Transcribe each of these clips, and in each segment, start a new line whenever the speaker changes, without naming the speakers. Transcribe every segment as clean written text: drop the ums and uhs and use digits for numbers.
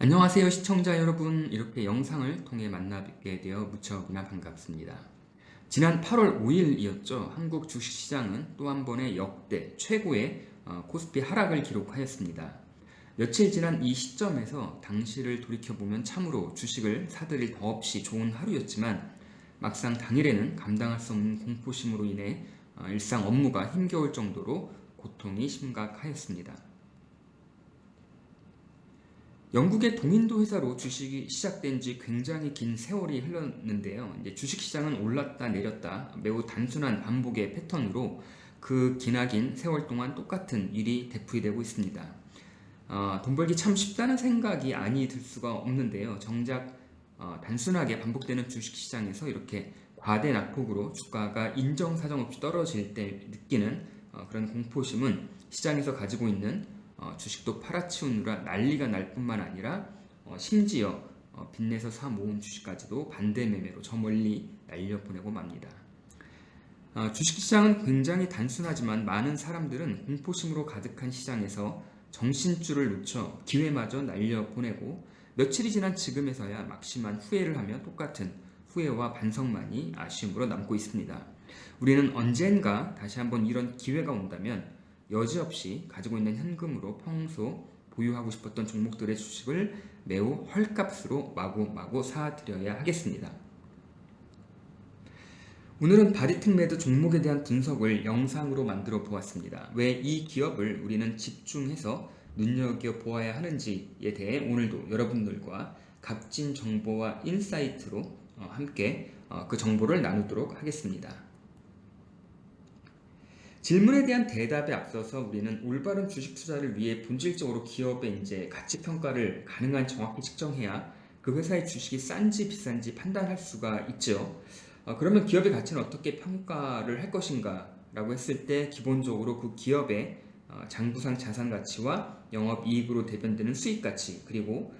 안녕하세요 시청자 여러분. 이렇게 영상을 통해 만나뵙게 되어 무척이나 반갑습니다. 지난 8월 5일이었죠. 한국 주식시장은 또 한 번의 역대 최고의 코스피 하락을 기록하였습니다. 며칠 지난 이 시점에서 당시를 돌이켜보면 참으로 주식을 사들일 더없이 좋은 하루였지만 막상 당일에는 감당할 수 없는 공포심으로 인해 일상 업무가 힘겨울 정도로 고통이 심각하였습니다. 영국의 동인도 회사로 주식이 시작된 지 굉장히 긴 세월이 흘렀는데요. 이제 주식시장은 올랐다 내렸다 매우 단순한 반복의 패턴으로 그 기나긴 세월 동안 똑같은 일이 되풀이되고 있습니다. 돈 벌기 참 쉽다는 생각이 아니 들 수가 없는데요. 정작 단순하게 반복되는 주식시장에서 이렇게 과대 낙폭으로 주가가 인정사정 없이 떨어질 때 느끼는 그런 공포심은 시장에서 가지고 있는 주식도 팔아치우느라 난리가 날 뿐만 아니라 심지어 빚내서 사 모은 주식까지도 반대 매매로 저 멀리 날려보내고 맙니다. 주식시장은 굉장히 단순하지만 많은 사람들은 공포심으로 가득한 시장에서 정신줄을 놓쳐 기회마저 날려보내고 며칠이 지난 지금에서야 막심한 후회를 하며 똑같은 후회와 반성만이 아쉬움으로 남고 있습니다. 우리는 언젠가 다시 한번 이런 기회가 온다면 여지없이 가지고 있는 현금으로 평소 보유하고 싶었던 종목들의 주식을 매우 헐값으로 마구마구 사들여야 하겠습니다. 오늘은 바디텍메드 종목에 대한 분석을 영상으로 만들어 보았습니다. 왜 이 기업을 우리는 집중해서 눈여겨보아야 하는지에 대해 오늘도 여러분들과 값진 정보와 인사이트로 함께 그 정보를 나누도록 하겠습니다. 질문에 대한 대답에 앞서서 우리는 올바른 주식 투자를 위해 본질적으로 기업의 이제 가치 평가를 가능한 정확히 측정해야 그 회사의 주식이 싼지 비싼지 판단할 수가 있죠. 그러면 기업의 가치는 어떻게 평가를 할 것인가 라고 했을 때 기본적으로 그 기업의 장부상 자산 가치와 영업이익으로 대변되는 수익 가치, 그리고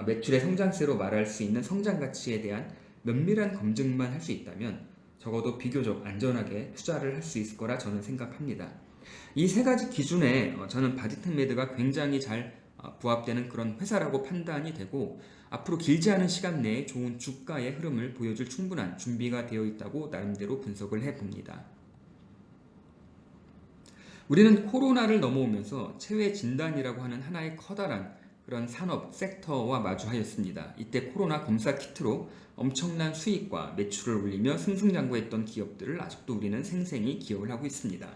매출의 성장세로 말할 수 있는 성장 가치에 대한 면밀한 검증만 할 수 있다면 적어도 비교적 안전하게 투자를 할 수 있을 거라 저는 생각합니다. 이 세 가지 기준에 저는 바디텍메드가 굉장히 잘 부합되는 그런 회사라고 판단이 되고 앞으로 길지 않은 시간 내에 좋은 주가의 흐름을 보여줄 충분한 준비가 되어 있다고 나름대로 분석을 해봅니다. 우리는 코로나를 넘어오면서 체외 진단이라고 하는 하나의 커다란 그런 산업 섹터와 마주하였습니다. 이때 코로나 검사 키트로 엄청난 수익과 매출을 올리며 승승장구했던 기업들을 아직도 우리는 생생히 기억을 하고 있습니다.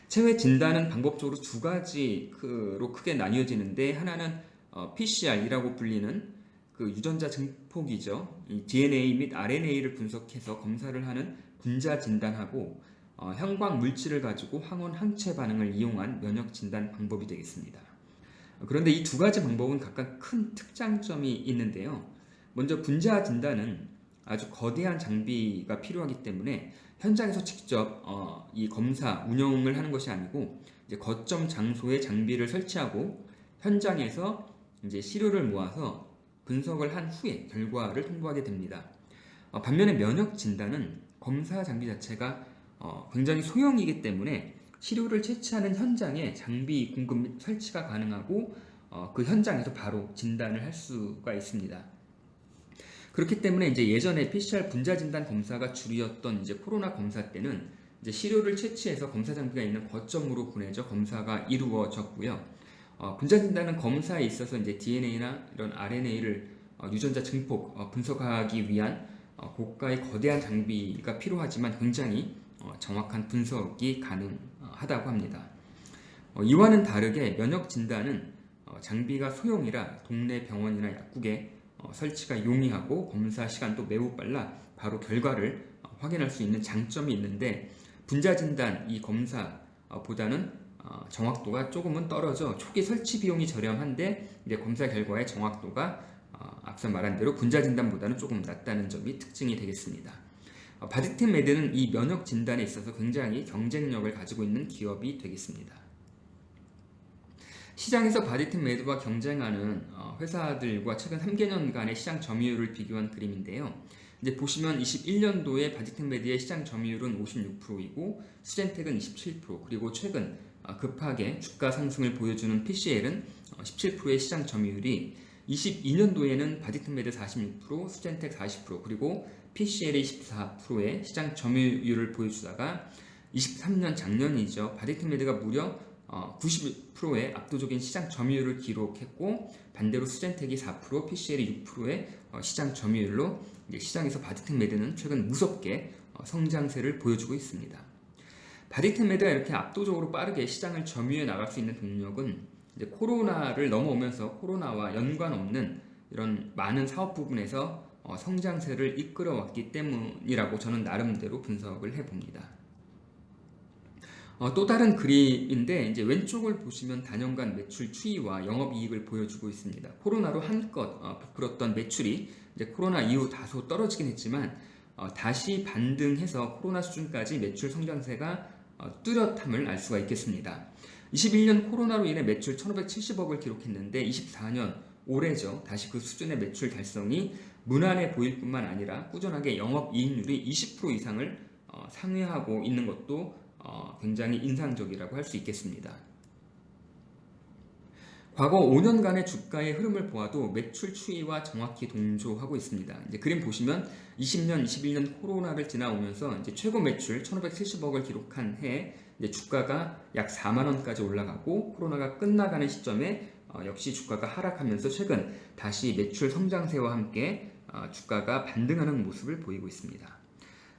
체외 진단은 방법적으로 두 가지로 크게 나뉘어지는데, 하나는 PCR이라고 불리는 그 유전자 증폭이죠. 이 DNA 및 RNA를 분석해서 검사를 하는 분자 진단하고 형광 물질을 가지고 항원 항체 반응을 이용한 면역 진단 방법이 되겠습니다. 그런데 이 두 가지 방법은 각각 큰 특장점이 있는데요. 먼저 분자 진단은 아주 거대한 장비가 필요하기 때문에 현장에서 직접 이 검사 운영을 하는 것이 아니고 이제 거점 장소에 장비를 설치하고 현장에서 이제 시료를 모아서 분석을 한 후에 결과를 통보하게 됩니다. 반면에 면역 진단은 검사 장비 자체가 굉장히 소형이기 때문에 시료를 채취하는 현장에 장비 공급 및 설치가 가능하고 그 현장에서 바로 진단을 할 수가 있습니다. 그렇기 때문에 이제 예전에 PCR 분자 진단 검사가 주류였던 이제 코로나 검사 때는 이제 시료를 채취해서 검사 장비가 있는 거점으로 보내져 검사가 이루어졌고요. 분자 진단은 검사에 있어서 이제 DNA나 이런 RNA를 유전자 증폭 분석하기 위한 고가의 거대한 장비가 필요하지만 굉장히 정확한 분석이 가능하다고 합니다. 이와는 다르게 면역 진단은 장비가 소형이라 동네 병원이나 약국에 설치가 용이하고 검사 시간도 매우 빨라 바로 결과를 확인할 수 있는 장점이 있는데, 분자 진단 이 검사보다는 정확도가 조금은 떨어져 초기 설치 비용이 저렴한데 이제 검사 결과의 정확도가 앞서 말한 대로 분자 진단보다는 조금 낮다는 점이 특징이 되겠습니다. 바디텍메드는 이 면역 진단에 있어서 굉장히 경쟁력을 가지고 있는 기업이 되겠습니다. 시장에서 바디텍메드와 경쟁하는 회사들과 최근 3개년간의 시장 점유율을 비교한 그림인데요. 이제 보시면 21년도에 바디텍메드의 시장 점유율은 56%이고 수젠텍은 27%, 그리고 최근 급하게 주가 상승을 보여주는 PCL은 17%의 시장 점유율이 22년도에는 바디트메드 46%, 수젠텍 40%, 그리고 PCL이 14%의 시장 점유율을 보여주다가 23년 작년이죠. 바디트메드가 무려 90%의 압도적인 시장 점유율을 기록했고, 반대로 수젠텍이 4%, PCL이 6%의 시장 점유율로 시장에서 바디트메드는 최근 무섭게 성장세를 보여주고 있습니다. 바디트메드가 이렇게 압도적으로 빠르게 시장을 점유해 나갈 수 있는 동력은 이제 코로나를 넘어오면서 코로나와 연관 없는 이런 많은 사업 부분에서 성장세를 이끌어왔기 때문이라고 저는 나름대로 분석을 해봅니다. 또 다른 그림인데, 이제 왼쪽을 보시면 단연간 매출 추이와 영업이익을 보여주고 있습니다. 코로나로 한껏 부풀었던 매출이 이제 코로나 이후 다소 떨어지긴 했지만 다시 반등해서 코로나 수준까지 매출 성장세가 뚜렷함을 알 수가 있겠습니다. 21년 코로나로 인해 매출 1,570억을 기록했는데 24년 올해죠. 다시 그 수준의 매출 달성이 무난해 보일 뿐만 아니라 꾸준하게 영업이익률이 20% 이상을 상회하고 있는 것도 굉장히 인상적이라고 할 수 있겠습니다. 과거 5년간의 주가의 흐름을 보아도 매출 추이와 정확히 동조하고 있습니다. 이제 그림 보시면 20년, 21년 코로나를 지나오면서 이제 최고 매출 1,570억을 기록한 해에 이제 주가가 약 4만 원까지 올라가고, 코로나가 끝나가는 시점에 역시 주가가 하락하면서 최근 다시 매출 성장세와 함께 주가가 반등하는 모습을 보이고 있습니다.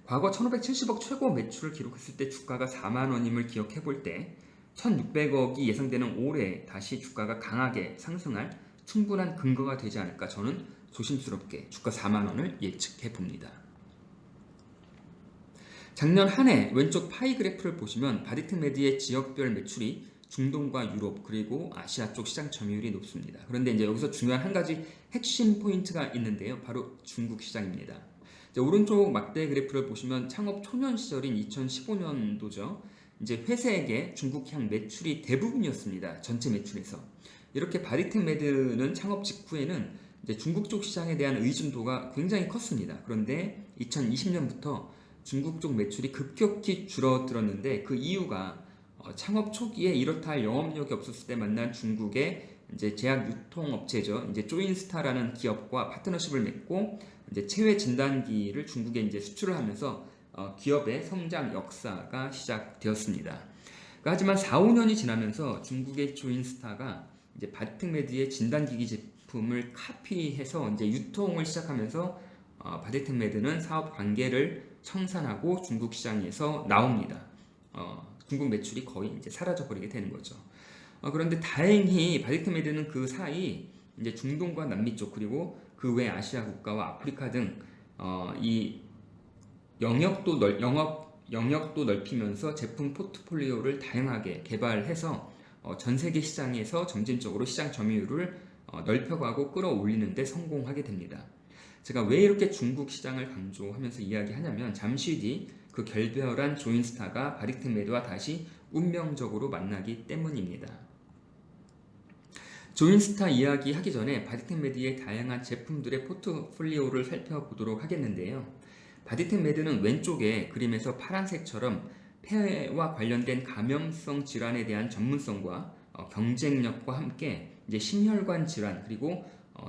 과거 1,570억 최고 매출을 기록했을 때 주가가 4만 원임을 기억해 볼 때 1,600억이 예상되는 올해 다시 주가가 강하게 상승할 충분한 근거가 되지 않을까, 저는 조심스럽게 주가 4만 원을 예측해 봅니다. 작년 한 해 왼쪽 파이 그래프를 보시면 바디트메드의 지역별 매출이 중동과 유럽 그리고 아시아 쪽 시장 점유율이 높습니다. 그런데 이제 여기서 중요한 한 가지 핵심 포인트가 있는데요. 바로 중국 시장입니다. 오른쪽 막대 그래프를 보시면 창업 초년 시절인 2015년도죠. 이제 회사에게 중국향 매출이 대부분이었습니다. 전체 매출에서. 이렇게 바디트메드는 창업 직후에는 이제 중국 쪽 시장에 대한 의존도가 굉장히 컸습니다. 그런데 2020년부터 중국 쪽 매출이 급격히 줄어들었는데, 그 이유가 창업 초기에 이렇다 할 영업력이 없었을 때 만난 중국의 이제 제약 유통업체죠. 이제 조인스타라는 기업과 파트너십을 맺고 이제 체외 진단기를 중국에 이제 수출을 하면서 기업의 성장 역사가 시작되었습니다. 하지만 4, 5년이 지나면서 중국의 조인스타가 이제 바디트메드의 진단기기 제품을 카피해서 이제 유통을 시작하면서 바디트메드는 사업 관계를 청산하고 중국 시장에서 나옵니다. 중국 매출이 거의 이제 사라져 버리게 되는 거죠. 그런데 다행히 바디트메드는 그 사이 이제 중동과 남미 쪽 그리고 그 외 아시아 국가와 아프리카 등 이 영역도 넓히면서 제품 포트폴리오를 다양하게 개발해서 전 세계 시장에서 점진적으로 시장 점유율을 넓혀가고 끌어올리는 데 성공하게 됩니다. 제가 왜 이렇게 중국 시장을 강조하면서 이야기하냐면, 잠시 뒤 그 결별한 조인스타가 바디트메드와 다시 운명적으로 만나기 때문입니다. 조인스타 이야기 하기 전에 바디트메드의 다양한 제품들의 포트폴리오를 살펴보도록 하겠는데요. 바디트메드는 왼쪽의 그림에서 파란색처럼 폐와 관련된 감염성 질환에 대한 전문성과 경쟁력과 함께 이제 심혈관 질환 그리고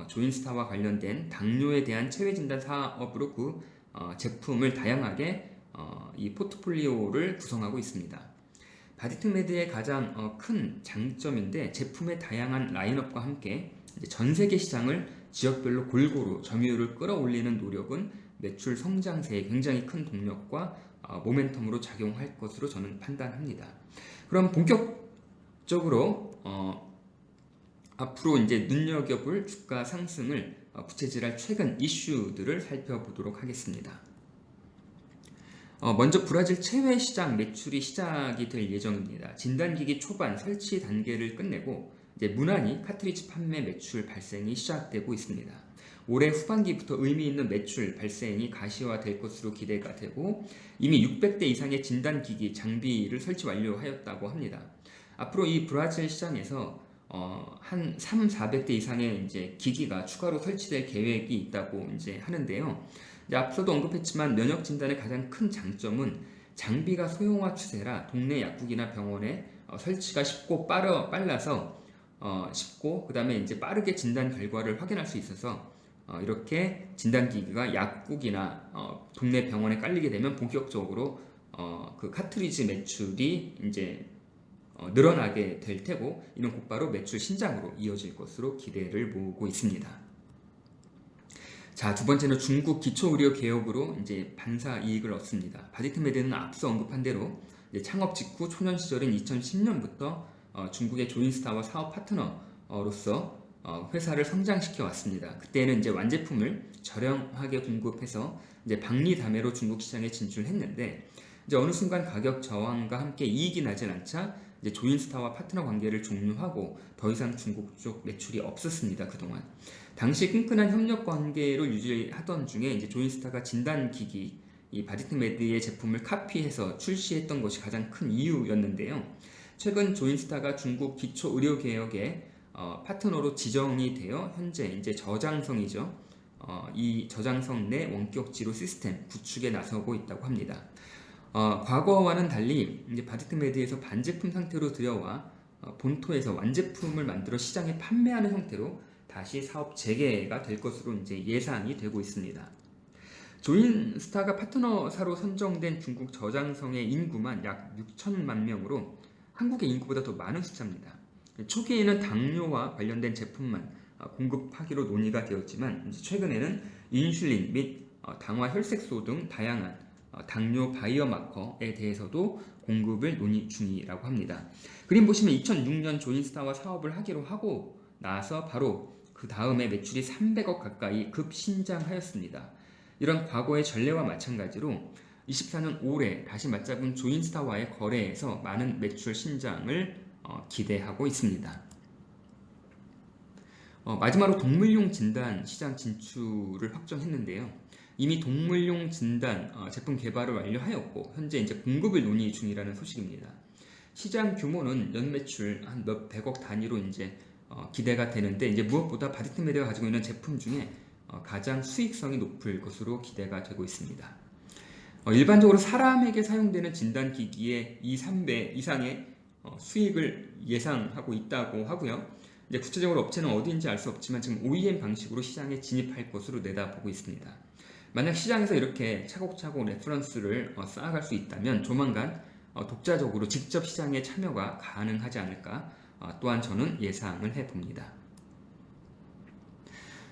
조인스타와 관련된 당뇨에 대한 체외 진단 사업으로 그 제품을 다양하게 이 포트폴리오를 구성하고 있습니다. 바디트메드의 가장 큰 장점인데, 제품의 다양한 라인업과 함께 전 세계 시장을 지역별로 골고루 점유율을 끌어올리는 노력은 매출 성장세에 굉장히 큰 동력과 모멘텀으로 작용할 것으로 저는 판단합니다. 그럼 본격적으로 앞으로 이제 눈여겨볼 주가 상승을 부채질할 최근 이슈들을 살펴보도록 하겠습니다. 먼저 브라질 체외 시장 매출이 시작이 될 예정입니다. 진단기기 초반 설치 단계를 끝내고 이제 무난히 카트리지 판매 매출 발생이 시작되고 있습니다. 올해 후반기부터 의미 있는 매출 발생이 가시화될 것으로 기대가 되고, 이미 600대 이상의 진단기기 장비를 설치 완료하였다고 합니다. 앞으로 이 브라질 시장에서 한 400대 이상의 이제 기기가 추가로 설치될 계획이 있다고 이제 하는데요. 이제 앞서도 언급했지만 면역 진단의 가장 큰 장점은 장비가 소형화 추세라 동네 약국이나 병원에 설치가 쉽고 빨라서 쉽고 그 다음에 이제 빠르게 진단 결과를 확인할 수 있어서 이렇게 진단기기가 약국이나 동네 병원에 깔리게 되면 본격적으로 그 카트리지 매출이 이제 늘어나게 될 테고, 이는 곧바로 매출 신장으로 이어질 것으로 기대를 모으고 있습니다. 자, 두 번째는 중국 기초의료 개혁으로 이제 반사 이익을 얻습니다. 바디트메드는 앞서 언급한 대로 이제 창업 직후 초년 시절인 2010년부터 중국의 조인스타와 사업 파트너로서 회사를 성장시켜 왔습니다. 그때는 이제 완제품을 저렴하게 공급해서 이제 박리담회로 중국 시장에 진출했는데, 이제 어느 순간 가격 저항과 함께 이익이 나질 않자 이제 조인스타와 파트너 관계를 종료하고 더 이상 중국 쪽 매출이 없었습니다. 그동안 당시 끈끈한 협력 관계로 유지하던 중에 이제 조인스타가 진단기기 이 바디트메드의 제품을 카피해서 출시했던 것이 가장 큰 이유였는데요. 최근 조인스타가 중국 기초의료개혁의 파트너로 지정이 되어 현재 이제 저장성이죠. 이 저장성 내 원격 치료 시스템 구축에 나서고 있다고 합니다. 과거와는 달리 이제 바디트메드에서 반제품 상태로 들여와 본토에서 완제품을 만들어 시장에 판매하는 형태로 다시 사업 재개가 될 것으로 이제 예상이 되고 있습니다. 조인스타가 파트너사로 선정된 중국 저장성의 인구만 약 6천만 명으로 한국의 인구보다 더 많은 숫자입니다. 초기에는 당뇨와 관련된 제품만 공급하기로 논의가 되었지만 최근에는 인슐린 및 당화 혈색소 등 다양한 당뇨 바이오마커에 대해서도 공급을 논의 중이라고 합니다. 그림 보시면 2006년 조인스타와 사업을 하기로 하고 나서 바로 그 다음에 매출이 300억 가까이 급신장하였습니다. 이런 과거의 전례와 마찬가지로 24년 올해 다시 맞잡은 조인스타와의 거래에서 많은 매출 신장을 기대하고 있습니다. 마지막으로 동물용 진단 시장 진출을 확정했는데요. 이미 동물용 진단 제품 개발을 완료하였고 현재 이제 공급을 논의 중이라는 소식입니다. 시장 규모는 연 매출 한 몇백억 단위로 이제 기대가 되는데, 이제 무엇보다 바디트메드가 가지고 있는 제품 중에 가장 수익성이 높을 것으로 기대가 되고 있습니다. 일반적으로 사람에게 사용되는 진단기기의 2, 3배 이상의 수익을 예상하고 있다고 하고요. 이제 구체적으로 업체는 어디인지 알 수 없지만 지금 OEM 방식으로 시장에 진입할 것으로 내다보고 있습니다. 만약 시장에서 이렇게 차곡차곡 레퍼런스를 쌓아갈 수 있다면 조만간 독자적으로 직접 시장에 참여가 가능하지 않을까 또한 저는 예상을 해봅니다.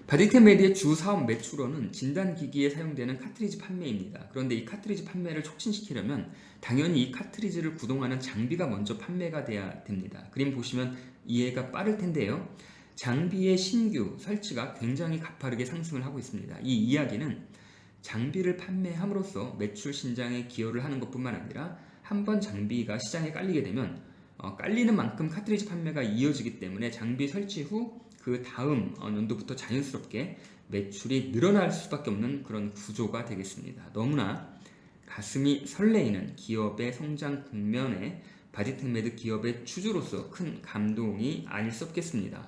바디트메드의 주 사업 매출원은 진단기기에 사용되는 카트리지 판매입니다. 그런데 이 카트리지 판매를 촉진시키려면 당연히 이 카트리지를 구동하는 장비가 먼저 판매가 돼야 됩니다. 그림 보시면 이해가 빠를 텐데요. 장비의 신규 설치가 굉장히 가파르게 상승을 하고 있습니다. 이 이야기는 장비를 판매함으로써 매출 신장에 기여를 하는 것뿐만 아니라 한번 장비가 시장에 깔리게 되면 깔리는 만큼 카트리지 판매가 이어지기 때문에 장비 설치 후 그 다음 연도부터 자연스럽게 매출이 늘어날 수밖에 없는 그런 구조가 되겠습니다. 너무나 가슴이 설레이는 기업의 성장 국면에 바디트메드 기업의 주주로서 큰 감동이 아닐 수 없겠습니다.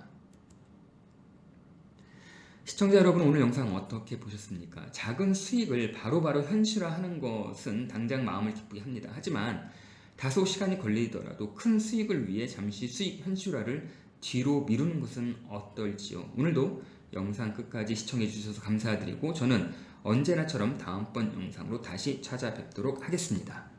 시청자 여러분, 오늘 영상 어떻게 보셨습니까? 작은 수익을 바로바로 현실화하는 것은 당장 마음을 기쁘게 합니다. 하지만 다소 시간이 걸리더라도 큰 수익을 위해 잠시 수익 현실화를 뒤로 미루는 것은 어떨지요? 오늘도 영상 끝까지 시청해 주셔서 감사드리고 저는 언제나처럼 다음번 영상으로 다시 찾아뵙도록 하겠습니다.